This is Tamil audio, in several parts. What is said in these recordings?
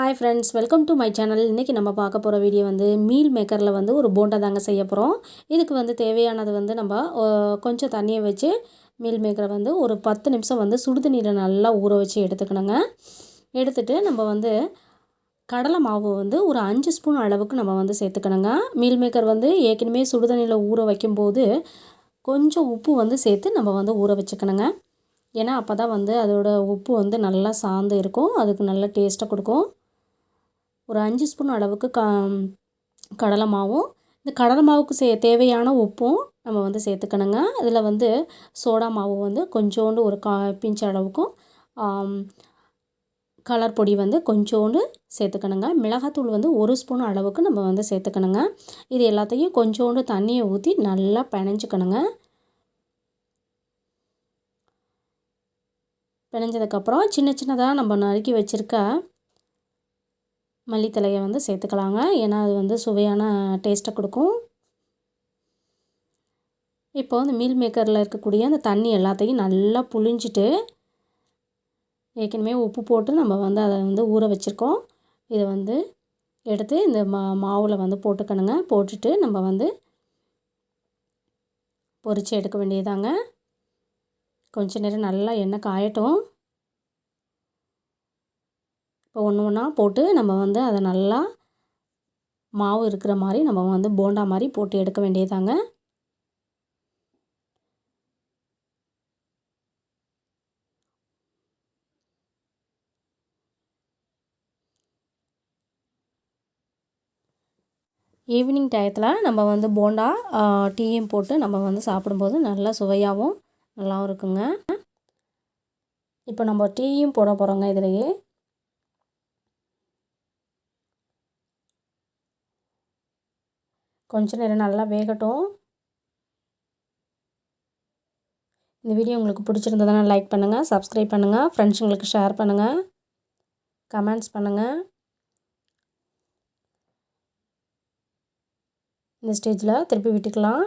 Hi friends, welcome to my channel. இன்றைக்கி நம்ம பார்க்க போகிற வீடியோ மீல் மேக்கரில் ஒரு போண்டா தாங்க செய்ய போகிறோம். இதுக்கு தேவையானது நம்ம கொஞ்சம் தண்ணியை வச்சு மீல் மேக்கரை ஒரு 10 நிமிஷம் சுடுதண்ணியில் நல்லா ஊற வச்சு எடுத்துக்கணுங்க. எடுத்துகிட்டு நம்ம கடலை மாவு ஒரு 5 ஸ்பூன் அளவுக்கு நம்ம சேர்த்துக்கணுங்க. மீல் மேக்கர் ஏற்கனவே சுடுதண்ணியில் ஊற வைக்கும்போது கொஞ்சம் உப்பு சேர்த்து நம்ம ஊற வச்சுக்கணுங்க. ஏன்னா அப்போ தான் அதோட உப்பு நல்லா சார்ந்து இருக்கும், அதுக்கு நல்ல டேஸ்ட்டை கொடுக்கும். ஒரு 5 ஸ்பூன் அளவுக்கு கடலை மாவும், இந்த கடலை மாவுக்கு தேவையான உப்பும் நம்ம சேர்த்துக்கணுங்க. அதில் சோடா மாவு கொஞ்சோண்டு ஒரு பிஞ்ச் அளவுக்கும் கலர் பொடி கொஞ்சோண்டு சேர்த்துக்கணுங்க. மிளகாத்தூள் 1 ஸ்பூன் அளவுக்கு நம்ம சேர்த்துக்கணுங்க. இது எல்லாத்தையும் கொஞ்சோண்டு தண்ணியை ஊற்றி நல்லா பிணைஞ்சிக்கணுங்க. பிணைஞ்சதுக்கப்புறம் சின்ன சின்னதாக நம்ம நறுக்கி வச்சுருக்க மல்லித்தலையை சேர்த்துக்கலாங்க. ஏன்னா அது சுவையான டேஸ்ட்டை கொடுக்கும். இப்போ மீல் மேக்கரில் இருக்கக்கூடிய அந்த தண்ணி எல்லாத்தையும் நல்லா புழிஞ்சிட்டு, ஏற்கனவே உப்பு போட்டு நம்ம அதை ஊற வச்சுருக்கோம். இதை எடுத்து இந்த மாவில் போட்டுக்கணுங்க. போட்டுட்டு நம்ம பொரித்து எடுக்க வேண்டியதாங்க. கொஞ்ச நேரம் நல்லா எண்ணெய் காயட்டும். இப்போ ஒன்று ஒன்றா போட்டு நம்ம அதை நல்லா மாவு இருக்கிற மாதிரி நம்ம போண்டா மாதிரி போட்டு எடுக்க வேண்டியதாங்க. ஈவினிங் டயத்தில் நம்ம போண்டா டீயும் போட்டு நம்ம சாப்பிடும்போது நல்லா சுவையாகவும் நல்லாவும் இருக்குங்க. இப்போ நம்ம டீயும் போட போகிறோங்க. இதிலேயே கொஞ்ச நேரம் நல்லா வேகட்டும். இந்த வீடியோ உங்களுக்கு பிடிச்சிருந்ததுன்னா லைக் பண்ணுங்கள், சப்ஸ்கிரைப் பண்ணுங்கள், ஃப்ரெண்ட்ஸுங்களுக்கு ஷேர் பண்ணுங்கள், கமெண்ட்ஸ் பண்ணுங்கள். இந்த ஸ்டேஜில் திருப்பி விட்டுக்கலாம்.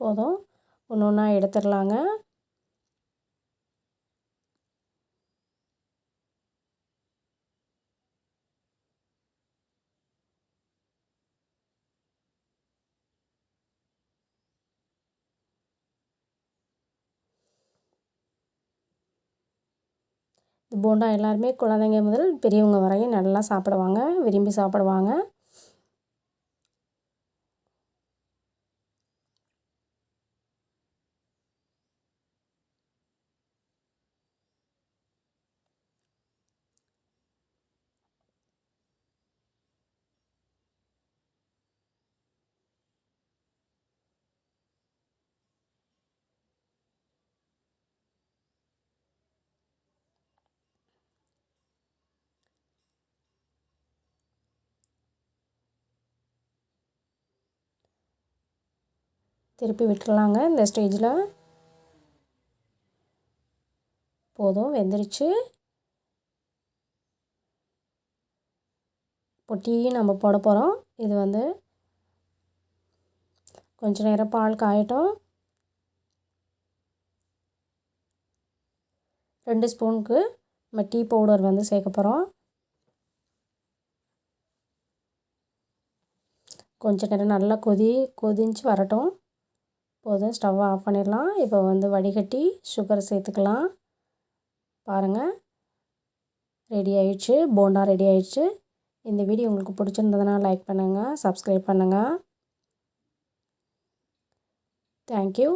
போதும், ஒன்று ஒன்றா எடுத்துடலாங்க. இந்த போண்டா எல்லாருமே குழந்தைங்க முதல் பெரியவங்க வரையும் நல்லா சாப்பிடுவாங்க, விரும்பி சாப்பிடுவாங்க. திருப்பி விட்டுடலாங்க. இந்த ஸ்டேஜில் போதும், வெந்துருச்சு. இப்போ டீயும் நம்ம போட போகிறோம். இது கொஞ்ச நேரம் பால் காயட்டும். 2 ஸ்பூனுக்கு நம்ம டீ பவுடர் சேர்க்க போகிறோம். கொஞ்ச நேரம் நல்லா கொதிஞ்சு வரட்டும். போதும், ஸ்டவ்வை ஆஃப் பண்ணிடலாம். இப்போ வடிகட்டி சுகர் சேர்த்துக்கலாம். பாருங்கள், ரெடி ஆயிடுச்சு, போண்டா ரெடி ஆயிடுச்சு. இந்த வீடியோ உங்களுக்கு பிடிச்சிருந்ததுன்னா லைக் பண்ணுங்கள், சப்ஸ்கிரைப் பண்ணுங்கள். தேங்க்யூ.